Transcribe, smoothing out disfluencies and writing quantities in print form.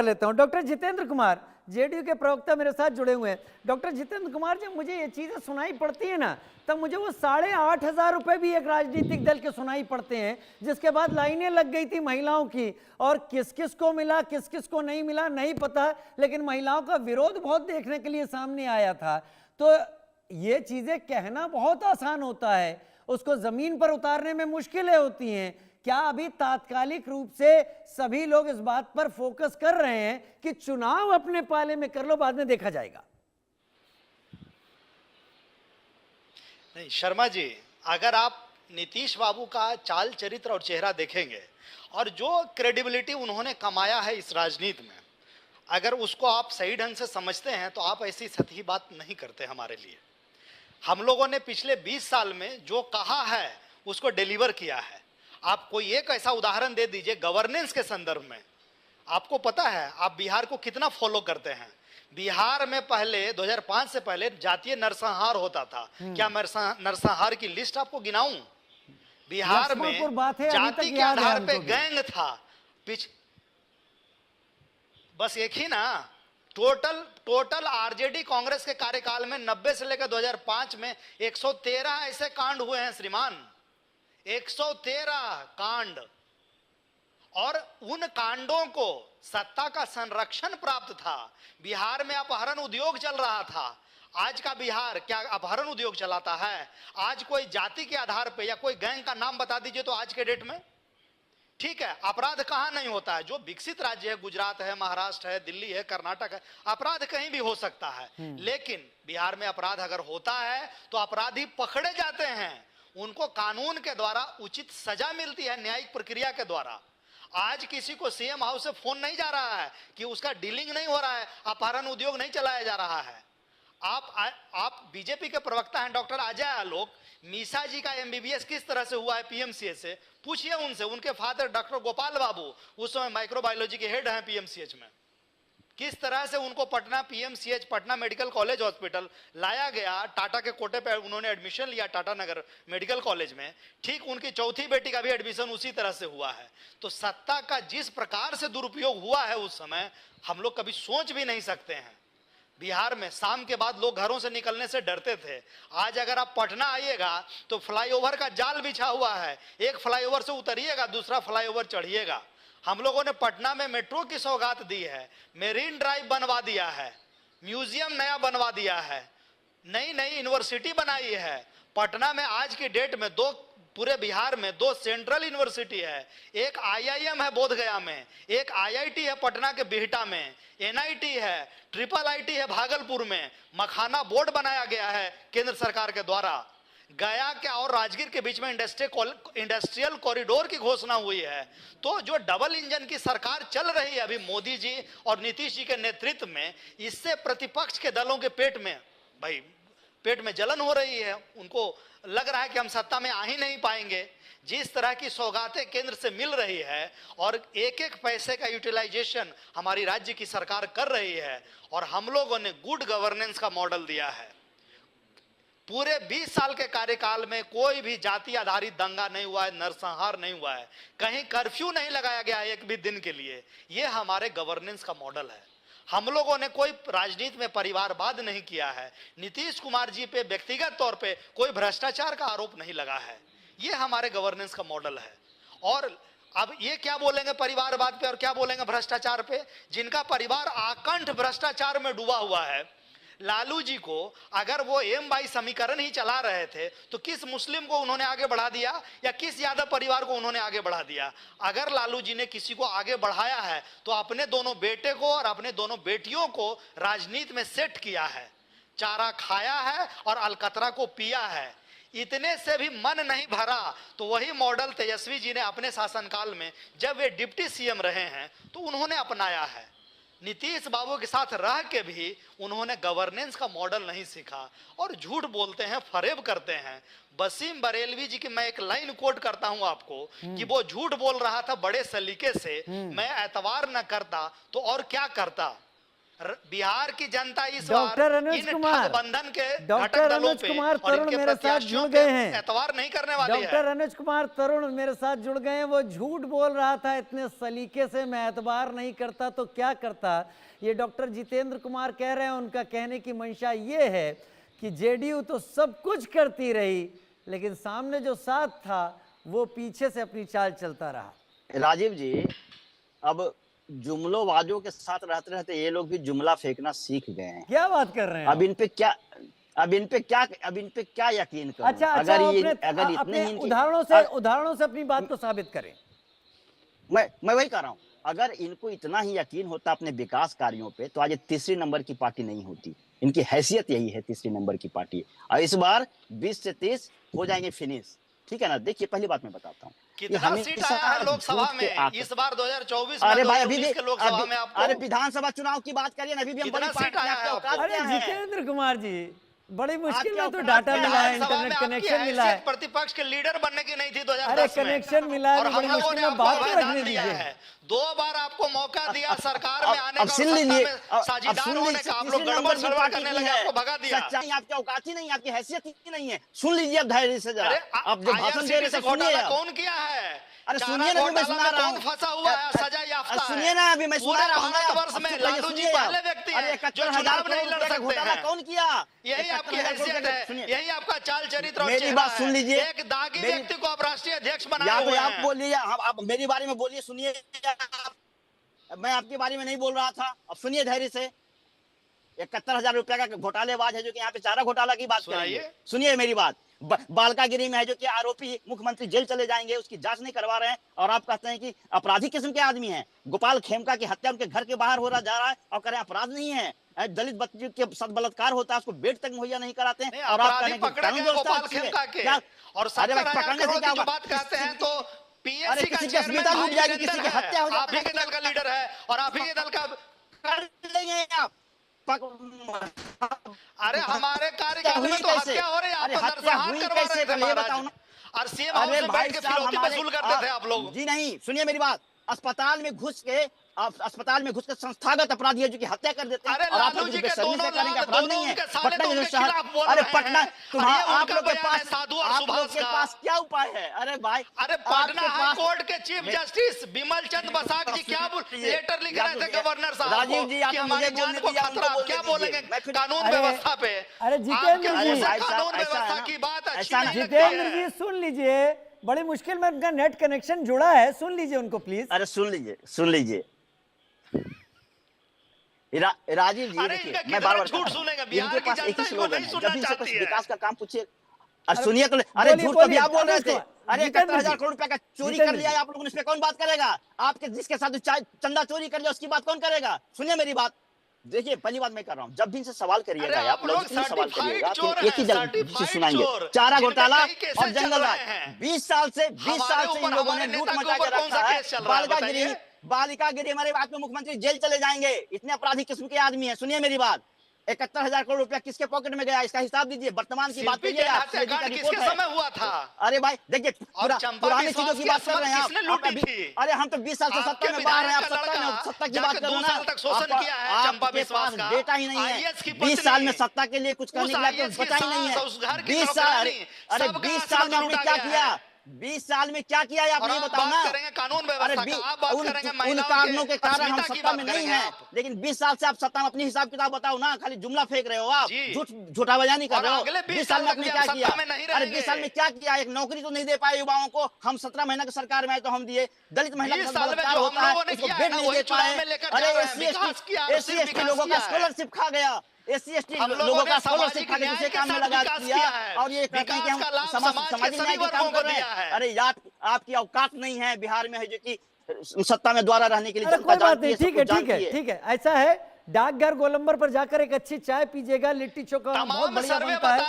लेता हूं। Doctor Jitendra Kumar, JDU के प्रवक्ता मेरे साथ जुड़े हुए हैं। डॉक्टर जितेंद्र कुमार, जब मुझे ये चीजें सुनाई पड़ती है ना, तब मुझे वो 8,500 रुपए भी एक राजनीतिक दल के सुनाई पड़ते हैं, जिसके बाद लाइनें लग गई थी महिलाओं की, और किस किस को मिला किस किस को नहीं मिला नहीं पता, लेकिन महिलाओं का विरोध बहुत देखने के लिए सामने आया था। तो ये चीजें कहना बहुत आसान होता है, उसको जमीन पर उतारने में मुश्किलें होती हैं। क्या अभी तात्कालिक रूप से सभी लोग इस बात पर फोकस कर रहे हैं कि चुनाव अपने पाले में कर लो, बाद में देखा जाएगा? नहीं शर्मा जी, अगर आप नीतीश बाबू का चाल चरित्र और चेहरा देखेंगे और जो क्रेडिबिलिटी उन्होंने कमाया है इस राजनीति में, अगर उसको आप सही ढंग से समझते हैं तो आप ऐसी सतही बात नहीं करते। हमारे लिए हम लोगों ने पिछले 20 साल में जो कहा है उसको डिलीवर किया है। आप कोई एक ऐसा उदाहरण दे दीजिए गवर्नेंस के संदर्भ में। आपको पता है आप बिहार को कितना फॉलो करते हैं? बिहार में पहले 2005 से पहले जातीय नरसंहार होता था। क्या नरसंहार की लिस्ट आपको गिनाऊं? बिहार में जाति के आधार पे गैंग था। बस एक ही ना, टोटल आरजेडी कांग्रेस के कार्यकाल में 90 से लेकर 2005 में 113 ऐसे कांड हुए हैं श्रीमान, 113 कांड। और उन कांडों को सत्ता का संरक्षण प्राप्त था। बिहार में अपहरण उद्योग चल रहा था। आज का बिहार क्या अपहरण उद्योग चलाता है? आज कोई जाति के आधार पे या कोई गैंग का नाम बता दीजिए तो आज के डेट में ठीक है, अपराध कहां नहीं होता है? जो विकसित राज्य है, गुजरात है, महाराष्ट्र है, दिल्ली है, कर्नाटक है, अपराध कहीं भी हो सकता है। लेकिन बिहार में अपराध अगर होता है तो अपराधी पकड़े जाते हैं, उनको कानून के द्वारा उचित सजा मिलती है, न्यायिक प्रक्रिया के द्वारा। आज किसी को सीएम हाउस से फोन नहीं जा रहा है कि उसका डीलिंग नहीं हो रहा है, अपहरण उद्योग नहीं चलाया जा रहा है। आप बीजेपी के प्रवक्ता हैं डॉक्टर अजय आलोक, मीसा जी का एमबीबीएस किस तरह से हुआ है पीएमसीएच से, पूछिए उनसे। उनके फादर डॉक्टर गोपाल बाबू उस समय माइक्रोबायोलॉजी के हेड हैं पीएमसीएच में। किस तरह से उनको Patna PMCH, Patna medical college hospital लाया गया, टाटा के कोटे पे उन्होंने एडमिशन लिया टाटा नगर मेडिकल कॉलेज में। ठीक उनकी चौथी बेटी का भी एडमिशन उसी तरह से हुआ है। तो सत्ता का जिस प्रकार से दुरुपयोग हुआ है उस समय, हम लोग कभी सोच भी नहीं सकते हैं। बिहार में शाम के बाद लोग घरों से निकलने से डरते थे। आज अगर आप पटना आइएगा तो फ्लाईओवर का जाल बिछा हुआ है, एक फ्लाईओवर से उतरिएगा दूसरा फ्लाईओवर चढ़िएगा। हम लोगों ने पटना में मेट्रो की सौगात दी है, मेरीन ड्राइव बनवा दिया है, म्यूजियम नया बनवा दिया है, नई नई यूनिवर्सिटी बनाई है। पटना में आज की डेट में पूरे बिहार में 2 सेंट्रल यूनिवर्सिटी है। एक आईआईएम है बोधगया में, एक आईआईटी है पटना के बिहटा में, एनआईटी है, ट्रिपल आईटी है भागलपुर में, मखाना बोर्ड बनाया गया है केंद्र सरकार के द्वारा। गया के और राजगीर के बीच में इंडस्ट्रियल कॉरिडोर की घोषणा हुई है। तो जो डबल इंजन की सरकार चल रही है अभी मोदी जी और नीतीश जी के नेतृत्व में, इससे प्रतिपक्ष के दलों के पेट में जलन हो रही है। उनको लग रहा है कि हम सत्ता में आ ही नहीं पाएंगे। जिस तरह की सौगातें केंद्र से मिल रही है और एक एक पैसे का यूटिलाइजेशन हमारी राज्य की सरकार कर रही है, और हम लोगों ने गुड गवर्नेंस का मॉडल दिया है। पूरे 20 साल के कार्यकाल में कोई भी जाति आधारित दंगा नहीं हुआ है, नरसंहार नहीं हुआ है, कहीं कर्फ्यू नहीं लगाया गया है एक भी दिन के लिए। यह हमारे गवर्नेंस का मॉडल है। हम लोगों ने कोई राजनीति में परिवारवाद नहीं किया है। नीतीश कुमार जी पे व्यक्तिगत तौर पे कोई भ्रष्टाचार का आरोप नहीं लगा है। यह हमारे गवर्नेंस का मॉडल है। और अब ये क्या बोलेंगे परिवारवाद पे और क्या बोलेंगे भ्रष्टाचार पे? जिनका परिवार आकंठ भ्रष्टाचार में डूबा हुआ है, लालू जी को अगर वो M/Y समीकरण ही चला रहे थे तो किस मुस्लिम को उन्होंने आगे बढ़ा दिया या किस यादव परिवार को उन्होंने आगे बढ़ा दिया? अगर लालू जी ने किसी को आगे बढ़ाया है तो अपने दोनों बेटे को और अपने दोनों बेटियों को राजनीति में सेट किया है, चारा खाया है और अलकतरा को पिया है। इतने से भी मन नहीं भरा तो वही मॉडल तेजस्वी जी ने अपने शासनकाल में जब वे डिप्टी सीएम रहे हैं तो उन्होंने अपनाया है। नीतीश बाबू के साथ रह के भी उन्होंने गवर्नेंस का मॉडल नहीं सीखा और झूठ बोलते हैं, फरेब करते हैं। वसीम बरेलवी जी की मैं एक लाइन कोट करता हूं आपको कि वो झूठ बोल रहा था बड़े सलीके से, मैं एतवार न करता तो और क्या करता। बिहार की जनता इस डॉक्टर बार अनुज इन कुमार, ठगबंधन के डॉक्टर घटक दलों अनुज पे कुमार और तरुण इनके मेरे साथ प्रत्याशियों जुड़ पे गए हैं। एतवार नहीं करने वाली डॉक्टर है। अनुज कुमार तरुण मेरे साथ जुड़ गए हैं। वो झूठ बोल रहा था इतने सलीके से, मैं एतबार नहीं करता तो क्या करता। ये डॉक्टर जितेंद्र कुमार कह रहे हैं, उनका कहने की मंशा ये है कि जेडीयू तो सब कुछ करती रही, लेकिन सामने जो साथ था वो पीछे से अपनी चाल चलता रहा। राजीव जी, अब जुमलोबाजों के साथ रहते रहते ये लोग भी जुमला फेंकना सीख गए हैं। क्या बात कर रहे हैं अब इन पे क्या यकीन करूं? अच्छा, अगर ये अपने इतने ही उदाहरणों से अपनी बात को साबित करें। मैं वही कह रहा हूं, अगर इनको इतना ही यकीन होता अपने विकास कार्यों पे तो आज ये तीसरी नंबर की पार्टी नहीं होती। इनकी हैसियत यही है, तीसरी नंबर की पार्टी। और इस बार 20 से 30 हो जाएंगे फिनिश, ठीक है ना। देखिए पहली बात मैं बताता हूँ, कितना सीट आया है लोकसभा में इस बार 2024 में? अरे भाई अभी भी के लोकसभा में आपको अरे विधानसभा चुनाव की बात करिए ना, अभी भी हम बड़ी कितना सीट पार्टी आया आपके है औकात अरे क्या है? जितेंद्र कुमार जी, बड़ी मुश्किल में आपके तो औकात डाटा क्या है? मिला है, विधानसभा में इंटरनेट आपकी कनेक्शन मिला है। हैसियत प्रतिपक्ष के लीडर बनने की नहीं थी 2010 अरे में। कनेक्शन मिला है और तो हम बड़ी लोगों मुश्किल ने में आपको बात तो अभय दान रखने दिया दीजिए। है। 2 बार आपको मौका दिया सरकार में आने अब का, सुन और लीजिए, सत्ता में साझेदार होने का। आप लोग गड़बड़ सड़बड़ करने लगे, आपको भगा दिया। सच्चाई आपकी औकात ही नहीं, आपकी हैसियत ही नहीं है। सुन लीजिए अब धैर्य से जरा। अरे आप जो भाषण दे रहे IRCTC थे घोटाला सुनिए। कौन किया है? अरे चारा सुनिए ना, अभी मैं घोटाला सुना में रहा कौन हूँ। फंसा हुआ है, सजा याफ्ता है? सुनिए ना, अभी मैं सुना पूरे रहा हूँ ना। भारतवर्ष में अब लालू जी सुनिए पहले आप। व्यक्ति अरे हैं जो 71,000 चुनाव नहीं करोड़ लड़ रुपए का सकते घोटाला हैं। कौन किया? यही आपकी 71,000 करोड़ हैसियत रुपए सुनिए। है, यही आपका चाल चरित्र और मेरी चेहरा बात सुन है। लीजिए। एक दागी मेरी- व्यक्ति को आप राष्ट्रीय अध्यक्ष बनाए या हुए तो आप हैं। बोलिए, आप मेरे बारे में बोलिए, सुनिए। मैं आपके बारे में नहीं बोल रहा था, अब सुनिए धैर्य से। 71,000 रुपया का घोटालेबाज है जो कि यहाँ पे चारा घोटाला की बात करेंगे। सुनाइए। सुनिए मेरी बात। बालकागिरी में है जो कि आरोपी मुख्यमंत्री जेल चले जाएंगे, उसकी जांच नहीं करवा रहे हैं, और आप कहते हैं कि अपराधी किस्म के आदमी हैं। गोपाल खेमका की हत्या उनके घर के बाहर हो रहा जा रहा है और कह रहे हैं अपराध नहीं है। दलित बच्ची के साथ बलात्कार होता है, उसको बेड तक मुहैया नहीं कराते हैं, और आप कह रहे हैं कि पकड़े कानून गए व्यवस्था गोपाल अच्छी है। खेमका के, क्या? और अरे भाई, 70,000 पकड़ने से करोड़ क्या की जो होगा? बात कहते हैं तो अरे पीएससी का किसी की चेयरमैन अस्मिता लूट जाएगी, किसी की वीरेंद्र हत्या हो है। आप ही जाएगी। के दल का लीडर है और आप ही के दल का। कर लेंगे आप। अरे हमारे कार्यकाल में तो हत्या हो रही है, आप अरे तो हत्या नरसंहार हुई करवा कैसे? रहे थे पहले ये बताओ महाराज। ना। और सीएम हाउस अरे में भाई बैठ के साहब, फिरौती हमारे वसूल करते थे आप लोग। जी नहीं, सुनिए मेरी बात। अस्पताल में घुस के संस्थागत अपराधी है जो कि हत्या कर देते हैं। अरे और आप लालू लोग जी के बेशर्मी दोनों से करेंगे, लाल, अपराध दोनों नहीं है। उनके साले पटना तो जैसे उनके शहर- खिलाफ बोल अरे रहे पटना, हैं। और ये आप उनका लोग के बयान है पास, साधु और आप सुभाष लोग के का। पास क्या उपाय है? अरे भाई, अरे आपके पटना हाई पास- कोर्ट के चीफ जस्टिस बिमल चंद बसाक जी क्या लेटर लिख रहे थे गवर्नर साहब राजीव को जी, कि आपने हमारी मुझे जान बोलने को दिया, खतरा। उनको आप क्या बोलने बोलेंगे दीजिए। मैं फिर- कानून अरे- व्यवस्था पे? अरे जितेंद्र आपके मुंह जी, से ऐसा- कानून ऐसा है व्यवस्था ना, की बात अच्छी ऐसा नहीं ना। लगती जितेंद्र है। जी सुन लीजिए, बड़ी मुश्किल में उनका नेट कनेक्शन जुड़ा है, सुन लीजिए उनको प्लीज। अरे सुन लीजिए राजीव जी, अरे देखिए इनका मैं बार बार कितना झूठ सुनेगा? बिहार इनके की पास एक जनता ही इनको स्लोगन नहीं है, सुनना जब इनसे कुछ चाहती है। विकास का काम पूछिए। अरे सुनिए तो, अरे बोलिए, झूठ तो भी बोलिए, आप बोल रहे थे। अनुज अरे जितेंद्र 71,000 जी, करोड़ रुपया का चोरी जितेंद्र कर लिया जी। है आप लोगों ने, इस पे कौन बात करेगा? आपके जिसके साथ चंदा चोरी कर लिया उसकी बात कौन करेगा? सुनिए मेरी बात। देखिए पहली बात मैं कर रहा हूँ, जब भी इनसे सवाल करिएगा, अरे आप आप लोग लॉजिकली सवाल certified करिएगा, चोर तो एक ही हैं, चीज certified सुनाएंगे। चोर, चारा जिनके घोटाला कई केसेस और चल जंगल रहे राज, हैं। 20 साल से हमारे इन ऊपर लोगों ने हमारे लूट नेता के मचा ऊपर के कौन सा रखा है। केस चल रहा है बताइए? बालिकागिरी हमारे बात में मुख्यमंत्री जेल चले जाएंगे, इतने अपराधी किस्म के आदमी है। सुनिए मेरी बात। 71,000 करोड़ रुपया किसके पॉकेट में गया, इसका हिसाब दीजिए। वर्तमान की बात शिल्पी करिए के आप, हत्याकांड CAG की किसके रिपोर्ट है। समय हुआ था? अरे भाई देखिए, और चंपा पुरानी विश्वास चीजों की की बात कर रहे हैं किस्मत आप। किसने लूटी थी? अरे हम तो 20 साल से आपके सत्ता में बाहर हैं, आप विधायक का सत्ता में लड़का सत्ता की जाके बात करो 2 ना। साल तक शोषण किया है चंपा आपके विश्वास पास का। डेटा ही नहीं है। IAS की 20 साल में पत्नी, सत्ता के लिए कुछ करने उस के लिए IAS तो की बचा ही नहीं सास, है। उस घर की 20 साल, नौकरानी, अरे सबका 20 साल में आपने लूटा क्या गया किया? है। 20 साल में क्या किया है आप और ये आप बताओ बात ना। करेंगे कानून अरे व्यवस्था का, आप बात करेंगे उन महिलाओं कारणों के कारण हम अस्मिता की सत्ता बात में नहीं करेंगे हैं, आप। लेकिन 20 साल से आप सत्ता में अपनी हिसाब किताब बताओ ना। खाली जुमला फेंक रहे हो आप, जी। झूठा बयानी कर और रहे हो। अगले 20 साल में आपने तक क्या हम किया? सत्ता में नहीं अरे रहेंगे। 20 साल में क्या किया? एक नौकरी तो नहीं दे पाए युवाओं को। हम 17 महीना की सरकार में आए तो हम दिए। दलित महिला के 20 साथ साल में बलात्कार जो हम होता है, लोगों ने उसको किया है बेड ना, नहीं वही दे चुनाव पाए। में लेकर अरे जा रहे हैं। SC विकास किया, ST सिर्फ ST विकास लोगों का किया है। स्कॉलरशिप खा गया। SC ST हम लोगों लोगों का ने स्कॉलरशिप सामाजिक खा के न्याय दूसरे के काम में साथ लगा विकास दिया। किया है। और ये कहते हैं कि विकास का हम लाभ समाज के सामाजिक न्याय सभी के काम वर्गों कर को रहे दिया हैं। है। अरे यार, आपकी औकात नहीं है बिहार में है जो कि सत्ता में द्वारा रहने के लिए अरे जनता कोई बात जानती नहीं, है, सब ठीक है कुछ ठीक है जानती है। ठीक है। ऐसा है, डाकघर गोलंबर पर जाकर एक अच्छी चाय पीजिएगा, लिट्टी चोखा वहाँ बहुत तमाम बढ़िया सर्वे बनता है। बता